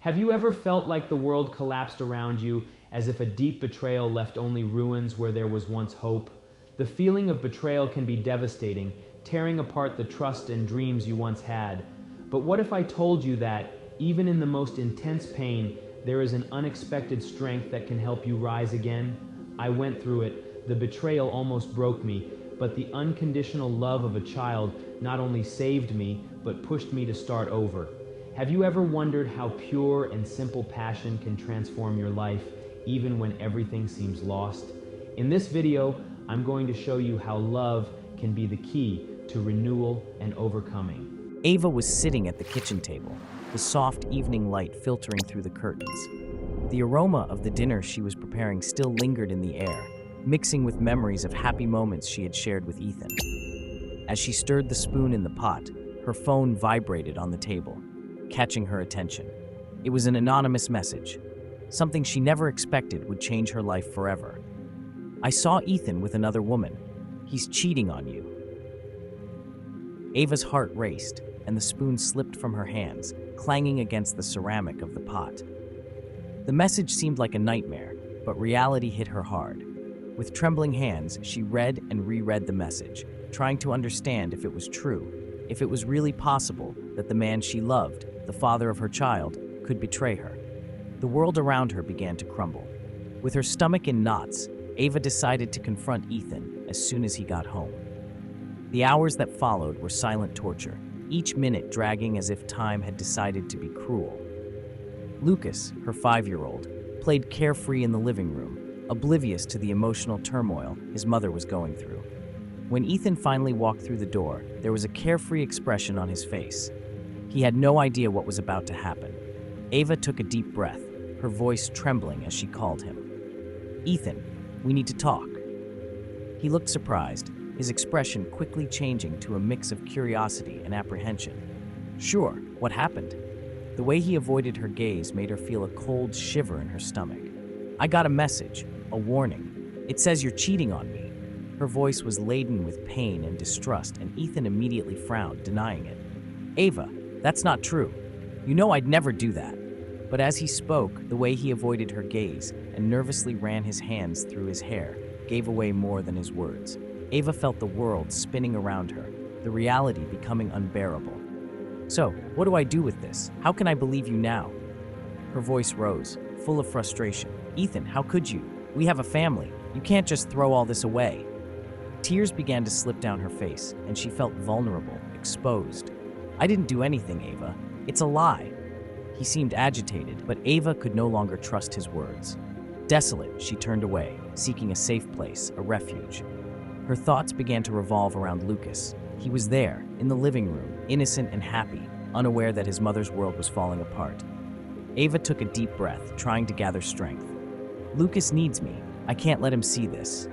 Have you ever felt like the world collapsed around you, as if a deep betrayal left only ruins where there was once hope? The feeling of betrayal can be devastating, tearing apart the trust and dreams you once had. But what if I told you that, even in the most intense pain, there is an unexpected strength that can help you rise again? I went through it. The betrayal almost broke me, but the unconditional love of a child not only saved me, but pushed me to start over. Have you ever wondered how pure and simple passion can transform your life, even when everything seems lost? In this video, I'm going to show you how love can be the key to renewal and overcoming. Ava was sitting at the kitchen table, the soft evening light filtering through the curtains. The aroma of the dinner she was preparing still lingered in the air, mixing with memories of happy moments she had shared with Ethan. As she stirred the spoon in the pot, her phone vibrated on the table, catching her attention. It was an anonymous message, something she never expected would change her life forever. "I saw Ethan with another woman. He's cheating on you." Ava's heart raced, and the spoon slipped from her hands, clanging against the ceramic of the pot. The message seemed like a nightmare, but reality hit her hard. With trembling hands, she read and reread the message, trying to understand if it was true, if it was really possible that the man she loved, the father of her child, could betray her. The world around her began to crumble. With her stomach in knots, Ava decided to confront Ethan as soon as he got home. The hours that followed were silent torture, each minute dragging as if time had decided to be cruel. Lucas, her 5-year-old, played carefree in the living room, oblivious to the emotional turmoil his mother was going through. When Ethan finally walked through the door, there was a carefree expression on his face. He had no idea what was about to happen. Ava took a deep breath, her voice trembling as she called him. "Ethan, we need to talk." He looked surprised, his expression quickly changing to a mix of curiosity and apprehension. "Sure, what happened?" The way he avoided her gaze made her feel a cold shiver in her stomach. "I got a message, a warning. It says you're cheating on me." Her voice was laden with pain and distrust, and Ethan immediately frowned, denying it. "Ava, that's not true. You know I'd never do that." But as he spoke, the way he avoided her gaze and nervously ran his hands through his hair gave away more than his words. Ava felt the world spinning around her, the reality becoming unbearable. "So, what do I do with this? How can I believe you now?" Her voice rose, full of frustration. "Ethan, how could you? We have a family. You can't just throw all this away." Tears began to slip down her face, and she felt vulnerable, exposed. "I didn't do anything, Ava. It's a lie." He seemed agitated, but Ava could no longer trust his words. Desolate, she turned away, seeking a safe place, a refuge. Her thoughts began to revolve around Lucas. He was there, in the living room, innocent and happy, unaware that his mother's world was falling apart. Ava took a deep breath, trying to gather strength. "Lucas needs me. I can't let him see this."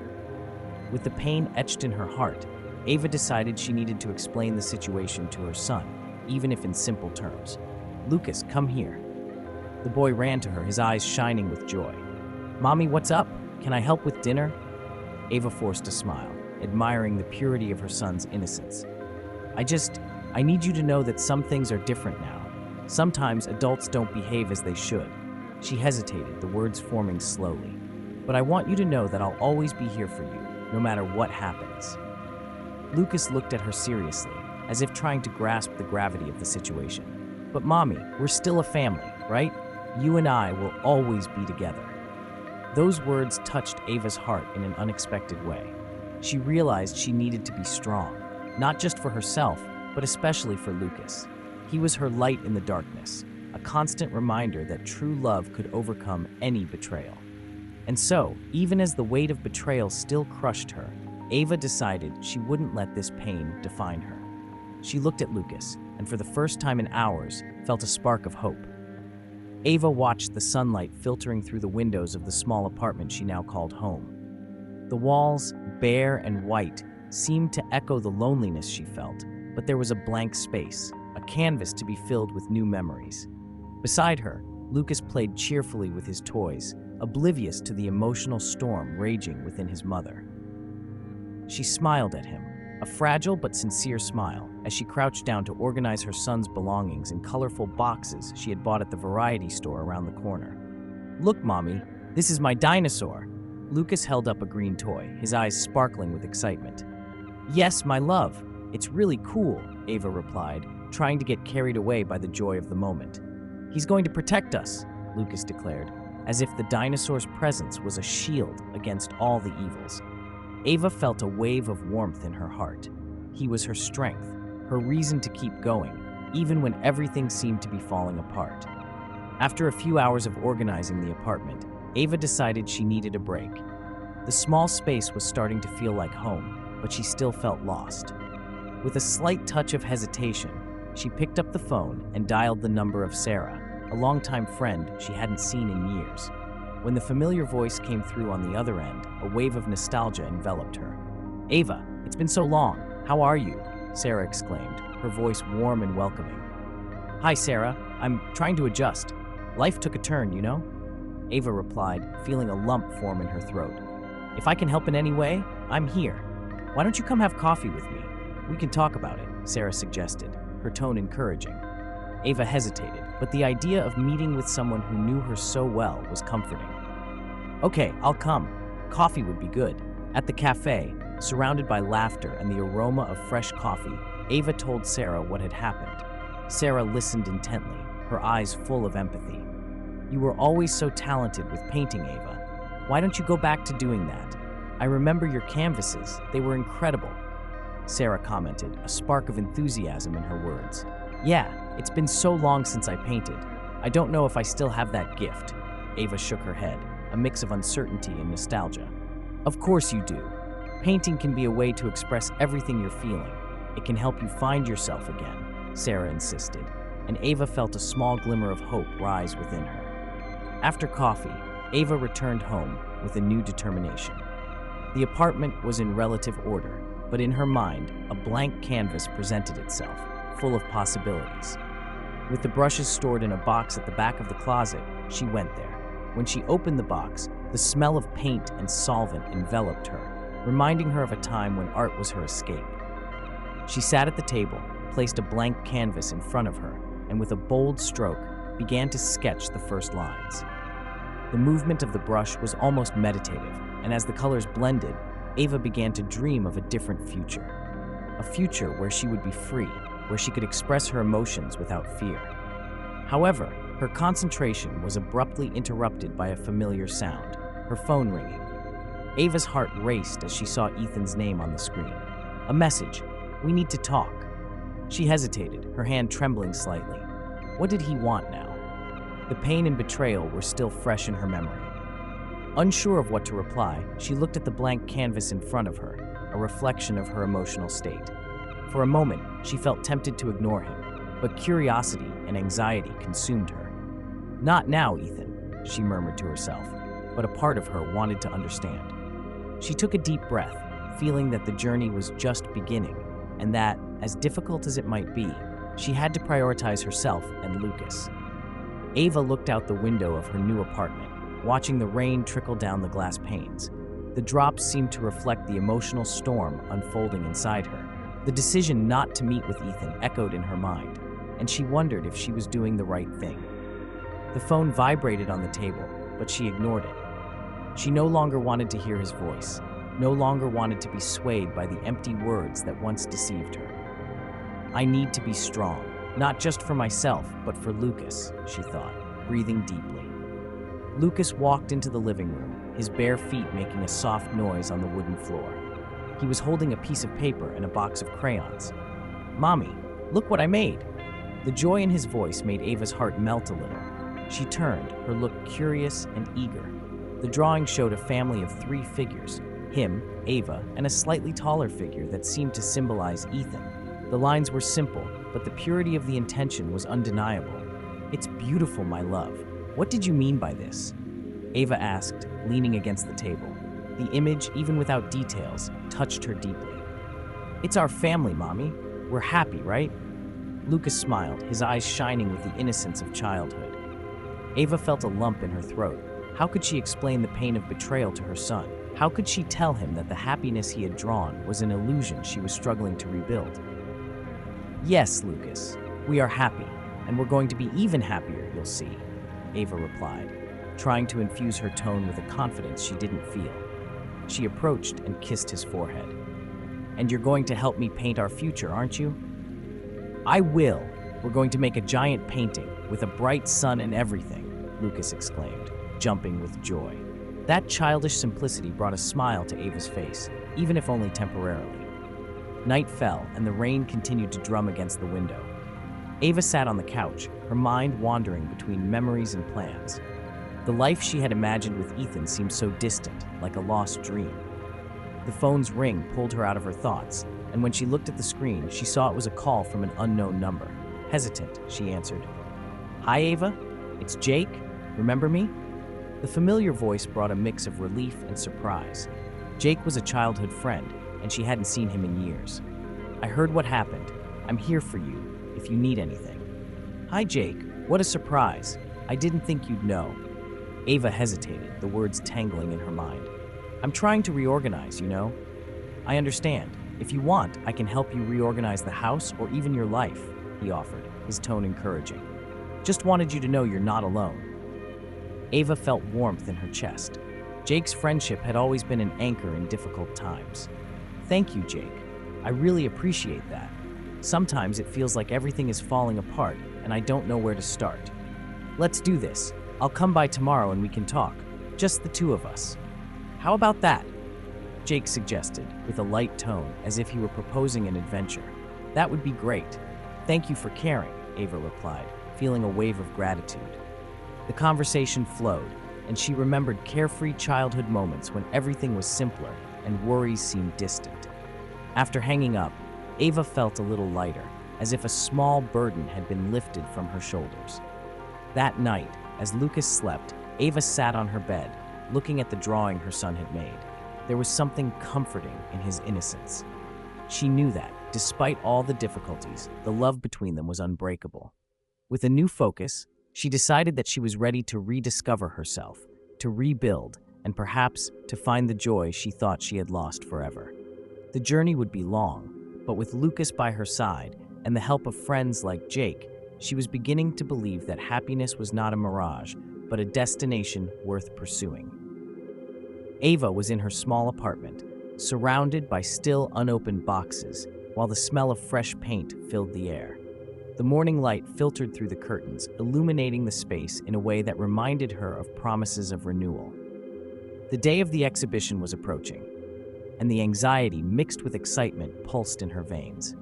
With the pain etched in her heart, Ava decided she needed to explain the situation to her son, even if in simple terms. "Lucas, come here." The boy ran to her, his eyes shining with joy. "Mommy, what's up? Can I help with dinner?" Ava forced a smile, admiring the purity of her son's innocence. I need you to know that some things are different now. Sometimes adults don't behave as they should." She hesitated, the words forming slowly. "But I want you to know that I'll always be here for you, no matter what happens." Lucas looked at her seriously, as if trying to grasp the gravity of the situation. "But Mommy, we're still a family, right? You and I will always be together." Those words touched Ava's heart in an unexpected way. She realized she needed to be strong, not just for herself, but especially for Lucas. He was her light in the darkness, a constant reminder that true love could overcome any betrayal. And so, even as the weight of betrayal still crushed her, Ava decided she wouldn't let this pain define her. She looked at Lucas, and for the first time in hours, felt a spark of hope. Ava watched the sunlight filtering through the windows of the small apartment she now called home. The walls, bare and white, seemed to echo the loneliness she felt, but there was a blank space, a canvas to be filled with new memories. Beside her, Lucas played cheerfully with his toys, oblivious to the emotional storm raging within his mother. She smiled at him, a fragile but sincere smile as she crouched down to organize her son's belongings in colorful boxes she had bought at the variety store around the corner. "Look, Mommy, this is my dinosaur." Lucas held up a green toy, his eyes sparkling with excitement. "Yes, my love. It's really cool," Ava replied, trying to get carried away by the joy of the moment. "He's going to protect us," Lucas declared, as if the dinosaur's presence was a shield against all the evils. Ava felt a wave of warmth in her heart. He was her strength, her reason to keep going, even when everything seemed to be falling apart. After a few hours of organizing the apartment, Ava decided she needed a break. The small space was starting to feel like home, but she still felt lost. With a slight touch of hesitation, she picked up the phone and dialed the number of Sarah, a longtime friend she hadn't seen in years. When the familiar voice came through on the other end, a wave of nostalgia enveloped her. "Ava, it's been so long. How are you?" Sarah exclaimed, her voice warm and welcoming. "Hi, Sarah. I'm trying to adjust. Life took a turn, you know?" Ava replied, feeling a lump form in her throat. "If I can help in any way, I'm here. Why don't you come have coffee with me? We can talk about it," Sarah suggested, her tone encouraging. Ava hesitated, but the idea of meeting with someone who knew her so well was comforting. "Okay, I'll come. Coffee would be good." At the cafe, surrounded by laughter and the aroma of fresh coffee, Ava told Sarah what had happened. Sarah listened intently, her eyes full of empathy. "You were always so talented with painting, Ava. Why don't you go back to doing that? I remember your canvases. They were incredible." Sarah commented, a spark of enthusiasm in her words. "Yeah, it's been so long since I painted. I don't know if I still have that gift." Ava shook her head, a mix of uncertainty and nostalgia. "Of course you do. Painting can be a way to express everything you're feeling. It can help you find yourself again," Sarah insisted, and Ava felt a small glimmer of hope rise within her. After coffee, Ava returned home with a new determination. The apartment was in relative order, but in her mind, a blank canvas presented itself, full of possibilities. With the brushes stored in a box at the back of the closet, she went there. When she opened the box, the smell of paint and solvent enveloped her, reminding her of a time when art was her escape. She sat at the table, placed a blank canvas in front of her, and with a bold stroke, began to sketch the first lines. The movement of the brush was almost meditative, and as the colors blended, Ava began to dream of a different future. A future where she would be free, where she could express her emotions without fear. However, her concentration was abruptly interrupted by a familiar sound, her phone ringing. Ava's heart raced as she saw Ethan's name on the screen. A message, "We need to talk." She hesitated, her hand trembling slightly. What did he want now? The pain and betrayal were still fresh in her memory. Unsure of what to reply, she looked at the blank canvas in front of her, a reflection of her emotional state. For a moment, she felt tempted to ignore him, but curiosity and anxiety consumed her. "Not now, Ethan," she murmured to herself, but a part of her wanted to understand. She took a deep breath, feeling that the journey was just beginning, and that, as difficult as it might be, she had to prioritize herself and Lucas. Ava looked out the window of her new apartment, watching the rain trickle down the glass panes. The drops seemed to reflect the emotional storm unfolding inside her. The decision not to meet with Ethan echoed in her mind, and she wondered if she was doing the right thing. The phone vibrated on the table, but she ignored it. She no longer wanted to hear his voice, no longer wanted to be swayed by the empty words that once deceived her. "I need to be strong, not just for myself, but for Lucas," she thought, breathing deeply. Lucas walked into the living room, his bare feet making a soft noise on the wooden floor. He was holding a piece of paper and a box of crayons. "Mommy, look what I made!" The joy in his voice made Ava's heart melt a little. She turned, her look curious and eager. The drawing showed a family of 3 figures, him, Ava, and a slightly taller figure that seemed to symbolize Ethan. The lines were simple, but the purity of the intention was undeniable. "It's beautiful, my love. What did you mean by this?" Ava asked, leaning against the table. The image, even without details, touched her deeply. "It's our family, Mommy. We're happy, right?" Lucas smiled, his eyes shining with the innocence of childhood. Ava felt a lump in her throat. How could she explain the pain of betrayal to her son? How could she tell him that the happiness he had drawn was an illusion she was struggling to rebuild? "Yes, Lucas, we are happy, and we're going to be even happier, you'll see," Ava replied, trying to infuse her tone with a confidence she didn't feel. She approached and kissed his forehead. "And you're going to help me paint our future, aren't you?" "I will. We're going to make a giant painting with a bright sun and everything," Lucas exclaimed, jumping with joy. That childish simplicity brought a smile to Ava's face, even if only temporarily. Night fell, and the rain continued to drum against the window. Ava sat on the couch, her mind wandering between memories and plans. The life she had imagined with Ethan seemed so distant, like a lost dream. The phone's ring pulled her out of her thoughts, and when she looked at the screen, she saw it was a call from an unknown number. Hesitant, she answered. "Hi, Ava. It's Jake. Remember me?" The familiar voice brought a mix of relief and surprise. Jake was a childhood friend, and she hadn't seen him in years. "I heard what happened. I'm here for you, if you need anything." "Hi, Jake. What a surprise. I didn't think you'd know." Ava hesitated, the words tangling in her mind. "I'm trying to reorganize, you know." "I understand. If you want, I can help you reorganize the house or even your life," he offered, his tone encouraging. "Just wanted you to know you're not alone." Ava felt warmth in her chest. Jake's friendship had always been an anchor in difficult times. "Thank you, Jake. I really appreciate that. Sometimes it feels like everything is falling apart and I don't know where to start. Let's do this. I'll come by tomorrow and we can talk. Just the two of us." "How about that?" Jake suggested, with a light tone, as if he were proposing an adventure. "That would be great. Thank you for caring," Ava replied, feeling a wave of gratitude. The conversation flowed, and she remembered carefree childhood moments when everything was simpler and worries seemed distant. After hanging up, Ava felt a little lighter, as if a small burden had been lifted from her shoulders. That night, as Lucas slept, Ava sat on her bed, looking at the drawing her son had made. There was something comforting in his innocence. She knew that, despite all the difficulties, the love between them was unbreakable. With a new focus, she decided that she was ready to rediscover herself, to rebuild, and perhaps to find the joy she thought she had lost forever. The journey would be long, but with Lucas by her side and the help of friends like Jake, she was beginning to believe that happiness was not a mirage, but a destination worth pursuing. Ava was in her small apartment, surrounded by still unopened boxes, while the smell of fresh paint filled the air. The morning light filtered through the curtains, illuminating the space in a way that reminded her of promises of renewal. The day of the exhibition was approaching, and the anxiety mixed with excitement pulsed in her veins.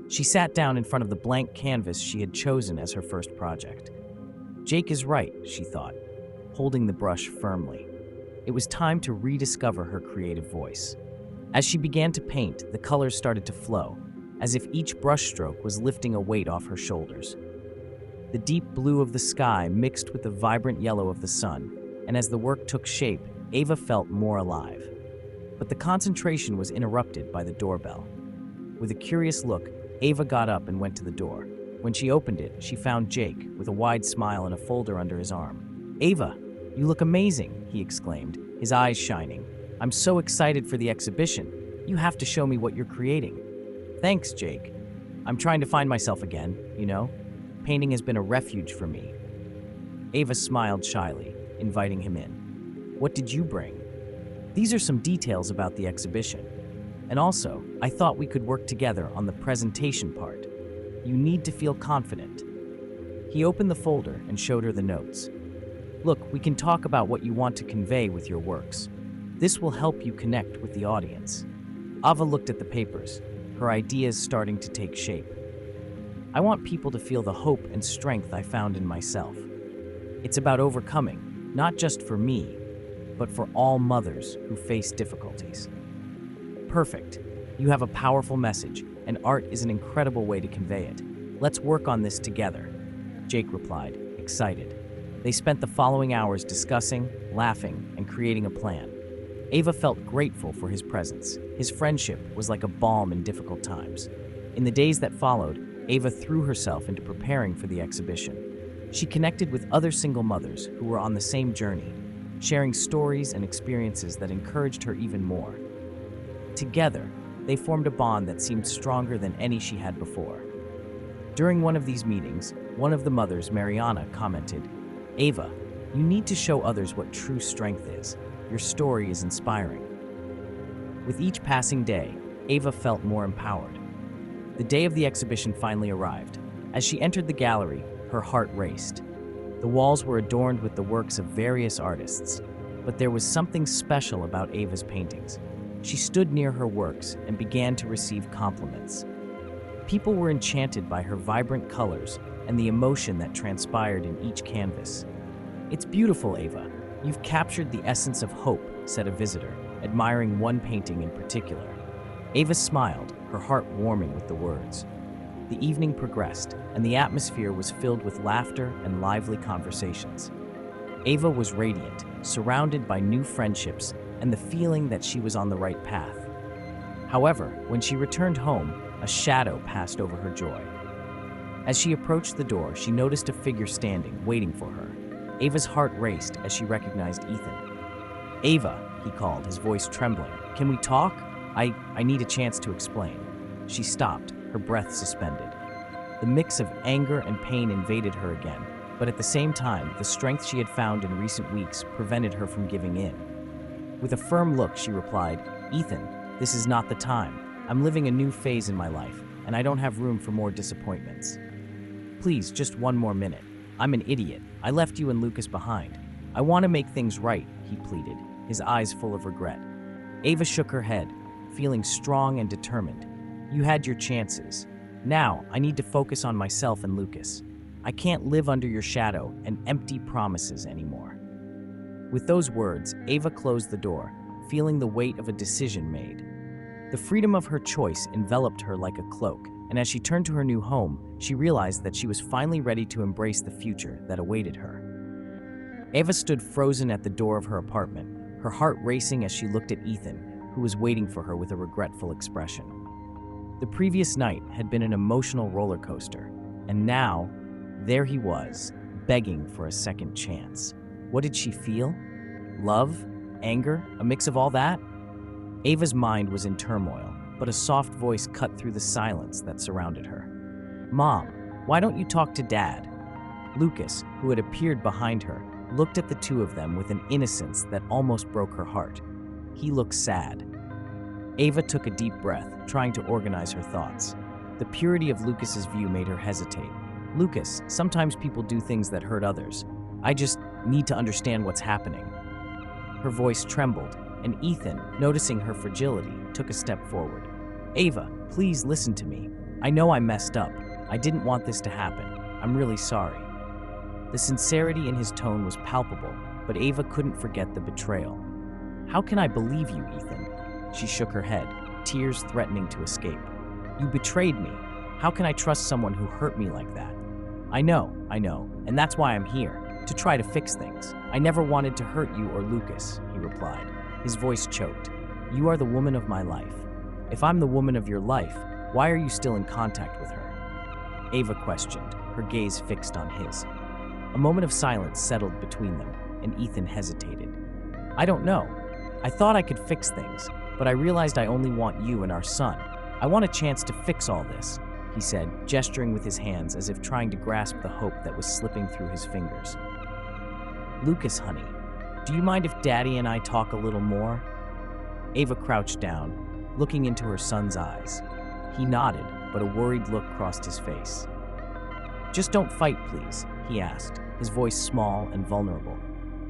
She sat down in front of the blank canvas she had chosen as her first project. Jake is right, she thought, holding the brush firmly. It was time to rediscover her creative voice. As she began to paint, the colors started to flow, as if each brushstroke was lifting a weight off her shoulders. The deep blue of the sky mixed with the vibrant yellow of the sun, and as the work took shape, Ava felt more alive. But the concentration was interrupted by the doorbell. With a curious look, Ava got up and went to the door. When she opened it, she found Jake, with a wide smile and a folder under his arm. "Ava, you look amazing," he exclaimed, his eyes shining. "I'm so excited for the exhibition. You have to show me what you're creating." "Thanks, Jake. I'm trying to find myself again, you know? Painting has been a refuge for me." Ava smiled shyly, inviting him in. "What did you bring?" "These are some details about the exhibition. And also, I thought we could work together on the presentation part. You need to feel confident." He opened the folder and showed her the notes. "Look, we can talk about what you want to convey with your works. This will help you connect with the audience." Ava looked at the papers, her ideas starting to take shape. "I want people to feel the hope and strength I found in myself. It's about overcoming, not just for me, but for all mothers who face difficulties." "Perfect. You have a powerful message, and art is an incredible way to convey it. Let's work on this together," Jake replied, excited. They spent the following hours discussing, laughing, and creating a plan. Ava felt grateful for his presence. His friendship was like a balm in difficult times. In the days that followed, Ava threw herself into preparing for the exhibition. She connected with other single mothers who were on the same journey. sharing stories and experiences that encouraged her even more. Together, they formed a bond that seemed stronger than any she had before. During one of these meetings, one of the mothers, Mariana, commented, "Ava, you need to show others what true strength is. Your story is inspiring." With each passing day, Ava felt more empowered. The day of the exhibition finally arrived. As she entered the gallery, her heart raced. The walls were adorned with the works of various artists, but there was something special about Ava's paintings. She stood near her works and began to receive compliments. People were enchanted by her vibrant colors and the emotion that transpired in each canvas. "It's beautiful, Ava. You've captured the essence of hope," said a visitor, admiring one painting in particular. Ava smiled, her heart warming with the words. The evening progressed, and the atmosphere was filled with laughter and lively conversations. Ava was radiant, surrounded by new friendships and the feeling that she was on the right path. However, when she returned home, a shadow passed over her joy. As she approached the door, she noticed a figure standing, waiting for her. Ava's heart raced as she recognized Ethan. "Ava," he called, his voice trembling. "Can we talk? I need a chance to explain." She stopped, her breath suspended. The mix of anger and pain invaded her again, but at the same time, the strength she had found in recent weeks prevented her from giving in. With a firm look, she replied, "Ethan, this is not the time. I'm living a new phase in my life, and I don't have room for more disappointments. Please, just one more minute. I'm an idiot. I left you and Lucas behind. I want to make things right," he pleaded, his eyes full of regret. Ava shook her head, feeling strong and determined. "You had your chances. Now, I need to focus on myself and Lucas. I can't live under your shadow and empty promises anymore." With those words, Ava closed the door, feeling the weight of a decision made. The freedom of her choice enveloped her like a cloak, and as she turned to her new home, she realized that she was finally ready to embrace the future that awaited her. Ava stood frozen at the door of her apartment, her heart racing as she looked at Ethan, who was waiting for her with a regretful expression. The previous night had been an emotional roller coaster, and now, there he was, begging for a second chance. What did she feel? Love? Anger? A mix of all that? Ava's mind was in turmoil, but a soft voice cut through the silence that surrounded her. "Mom, why don't you talk to Dad?" Lucas, who had appeared behind her, looked at the two of them with an innocence that almost broke her heart. He looked sad. Ava took a deep breath, trying to organize her thoughts. The purity of Lucas's view made her hesitate. "Lucas, sometimes people do things that hurt others. I just need to understand what's happening." Her voice trembled, and Ethan, noticing her fragility, took a step forward. "Ava, please listen to me. I know I messed up. I didn't want this to happen. I'm really sorry." The sincerity in his tone was palpable, but Ava couldn't forget the betrayal. "How can I believe you, Ethan?" She shook her head, tears threatening to escape. "You betrayed me. How can I trust someone who hurt me like that?" I know, and that's why I'm here, to try to fix things. I never wanted to hurt you or Lucas," he replied. His voice choked. "You are the woman of my life. If I'm the woman of your life, why are you still in contact with her?" Ava questioned, her gaze fixed on his. A moment of silence settled between them, and Ethan hesitated. "I don't know. I thought I could fix things, but I realized I only want you and our son. I want a chance to fix all this," he said, gesturing with his hands as if trying to grasp the hope that was slipping through his fingers. "Lucas, honey, do you mind if Daddy and I talk a little more?" Ava crouched down, looking into her son's eyes. He nodded, but a worried look crossed his face. "Just don't fight, please," he asked, his voice small and vulnerable.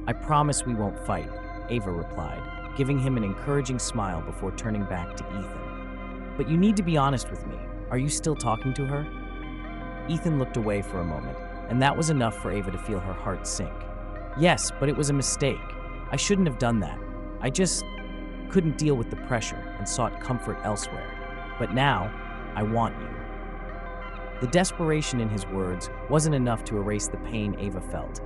"I promise we won't fight," Ava replied, giving him an encouraging smile before turning back to Ethan. "But you need to be honest with me. Are you still talking to her?" Ethan looked away for a moment, and that was enough for Ava to feel her heart sink. "Yes, but it was a mistake. I shouldn't have done that. I just couldn't deal with the pressure and sought comfort elsewhere. But now, I want you." The desperation in his words wasn't enough to erase the pain Ava felt.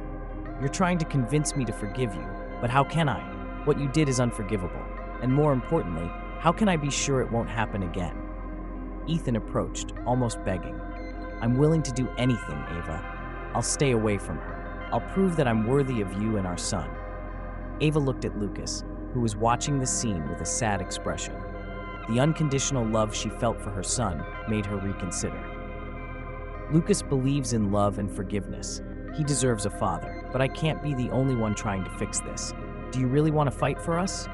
"You're trying to convince me to forgive you, but how can I? What you did is unforgivable. And more importantly, how can I be sure it won't happen again?" Ethan approached, almost begging. "I'm willing to do anything, Ava. I'll stay away from her. I'll prove that I'm worthy of you and our son." Ava looked at Lucas, who was watching the scene with a sad expression. The unconditional love she felt for her son made her reconsider. Lucas believes in love and forgiveness. He deserves a father, but I can't be the only one trying to fix this. Do you really want to fight for us?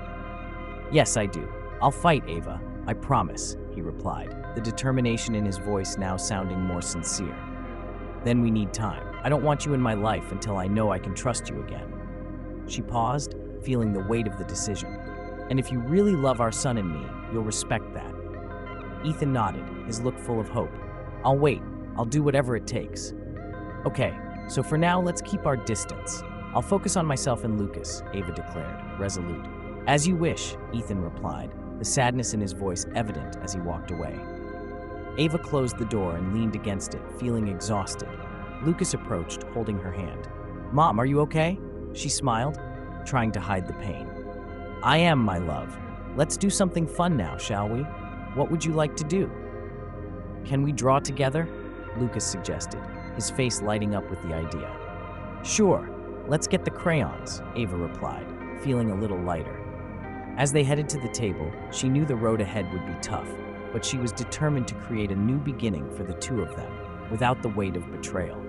Yes, I do. I'll fight, Ava. I promise, he replied, the determination in his voice now sounding more sincere. Then we need time. I don't want you in my life until I know I can trust you again. She paused, feeling the weight of the decision. And if you really love our son and me, you'll respect that. Ethan nodded, his look full of hope. I'll wait. I'll do whatever it takes. Okay, so for now, let's keep our distance. I'll focus on myself and Lucas, Ava declared, resolute. As you wish, Ethan replied, the sadness in his voice evident as he walked away. Ava closed the door and leaned against it, feeling exhausted. Lucas approached, holding her hand. Mom, are you okay? She smiled, trying to hide the pain. I am, my love. Let's do something fun now, shall we? What would you like to do? Can we draw together? Lucas suggested, his face lighting up with the idea. Sure, let's get the crayons, Ava replied, feeling a little lighter. As they headed to the table, she knew the road ahead would be tough, but she was determined to create a new beginning for the two of them, without the weight of betrayal.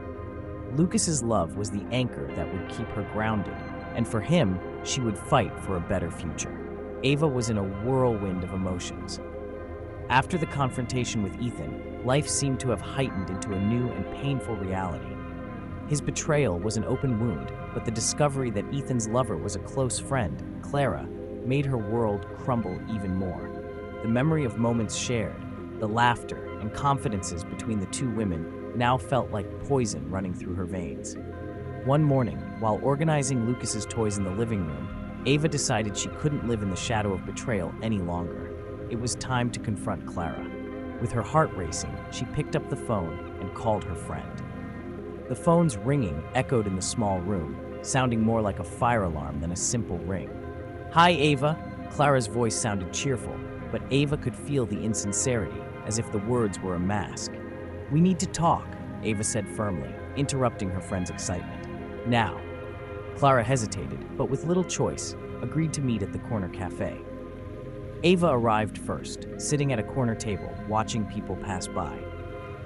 Lucas's love was the anchor that would keep her grounded, and for him, she would fight for a better future. Ava was in a whirlwind of emotions. After the confrontation with Ethan, life seemed to have heightened into a new and painful reality. His betrayal was an open wound, but the discovery that Ethan's lover was a close friend, Clara, made her world crumble even more. The memory of moments shared, the laughter and confidences between the two women now felt like poison running through her veins. One morning, while organizing Lucas's toys in the living room, Ava decided she couldn't live in the shadow of betrayal any longer. It was time to confront Clara. With her heart racing, she picked up the phone and called her friend. The phone's ringing echoed in the small room, sounding more like a fire alarm than a simple ring. Hi, Ava. Clara's voice sounded cheerful, but Ava could feel the insincerity, as if the words were a mask. We need to talk, Ava said firmly, interrupting her friend's excitement. Now. Clara hesitated, but with little choice, agreed to meet at the corner cafe. Ava arrived first, sitting at a corner table, watching people pass by.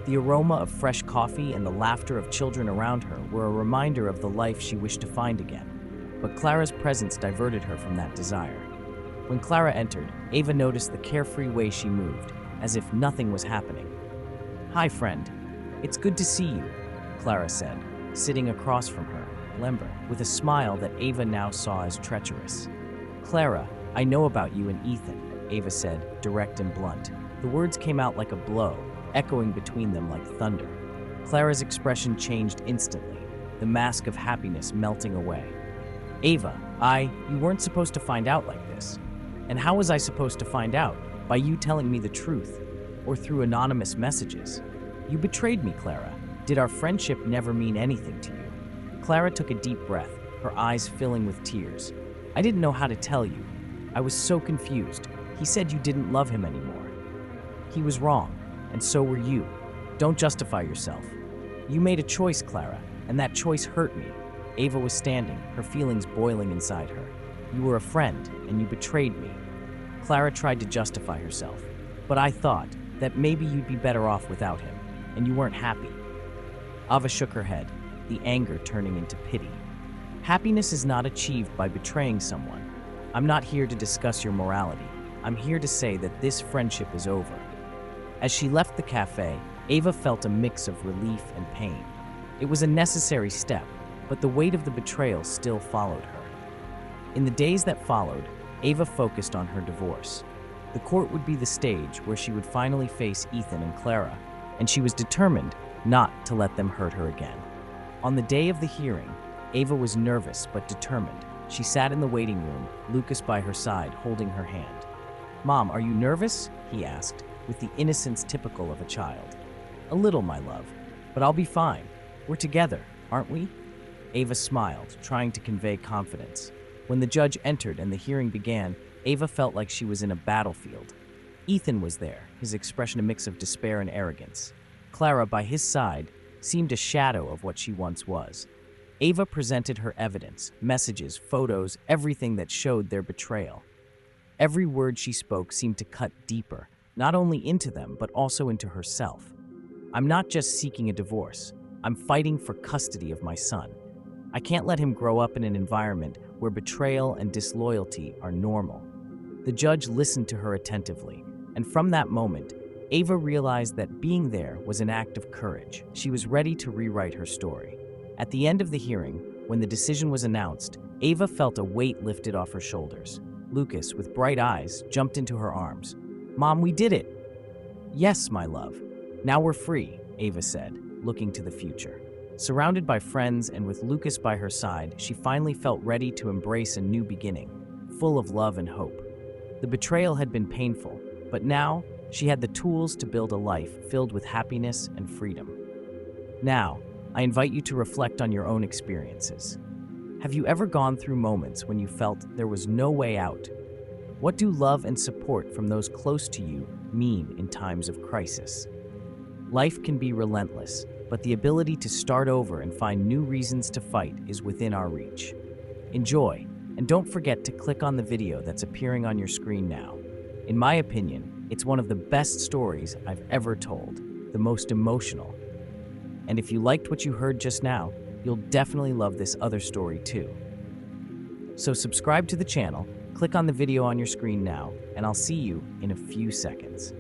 The aroma of fresh coffee and the laughter of children around her were a reminder of the life she wished to find again. But Clara's presence diverted her from that desire. When Clara entered, Ava noticed the carefree way she moved, as if nothing was happening. Hi, friend. It's good to see you, Clara said, sitting across from her, limber, with a smile that Ava now saw as treacherous. Clara, I know about you and Ethan, Ava said, direct and blunt. The words came out like a blow, echoing between them like thunder. Clara's expression changed instantly, the mask of happiness melting away. Ava, you weren't supposed to find out like this. And how was I supposed to find out? By you telling me the truth, or through anonymous messages? You betrayed me, Clara. Did our friendship never mean anything to you? Clara took a deep breath, her eyes filling with tears. I didn't know how to tell you. I was so confused. He said you didn't love him anymore. He was wrong, and so were you. Don't justify yourself. You made a choice, Clara, and that choice hurt me. Ava was standing, her feelings boiling inside her. You were a friend, and you betrayed me. Clara tried to justify herself, but I thought that maybe you'd be better off without him, and you weren't happy. Ava shook her head, the anger turning into pity. Happiness is not achieved by betraying someone. I'm not here to discuss your morality. I'm here to say that this friendship is over. As she left the cafe, Ava felt a mix of relief and pain. It was a necessary step, but the weight of the betrayal still followed her. In the days that followed, Ava focused on her divorce. The court would be the stage where she would finally face Ethan and Clara, and she was determined not to let them hurt her again. On the day of the hearing, Ava was nervous but determined. She sat in the waiting room, Lucas by her side, holding her hand. Mom, are you nervous? He asked, with the innocence typical of a child. A little, my love, but I'll be fine. We're together, aren't we? Ava smiled, trying to convey confidence. When the judge entered and the hearing began, Ava felt like she was in a battlefield. Ethan was there, his expression a mix of despair and arrogance. Clara, by his side, seemed a shadow of what she once was. Ava presented her evidence, messages, photos, everything that showed their betrayal. Every word she spoke seemed to cut deeper, not only into them, but also into herself. I'm not just seeking a divorce. I'm fighting for custody of my son. I can't let him grow up in an environment where betrayal and disloyalty are normal. The judge listened to her attentively, and from that moment, Ava realized that being there was an act of courage. She was ready to rewrite her story. At the end of the hearing, when the decision was announced, Ava felt a weight lifted off her shoulders. Lucas, with bright eyes, jumped into her arms. "Mom, we did it!" "Yes, my love. Now we're free," Ava said, looking to the future. Surrounded by friends and with Lucas by her side, she finally felt ready to embrace a new beginning, full of love and hope. The betrayal had been painful, but now she had the tools to build a life filled with happiness and freedom. Now, I invite you to reflect on your own experiences. Have you ever gone through moments when you felt there was no way out? What do love and support from those close to you mean in times of crisis? Life can be relentless, but the ability to start over and find new reasons to fight is within our reach. Enjoy, and don't forget to click on the video that's appearing on your screen now. In my opinion, it's one of the best stories I've ever told, the most emotional. And if you liked what you heard just now, you'll definitely love this other story too. So subscribe to the channel, click on the video on your screen now, and I'll see you in a few seconds.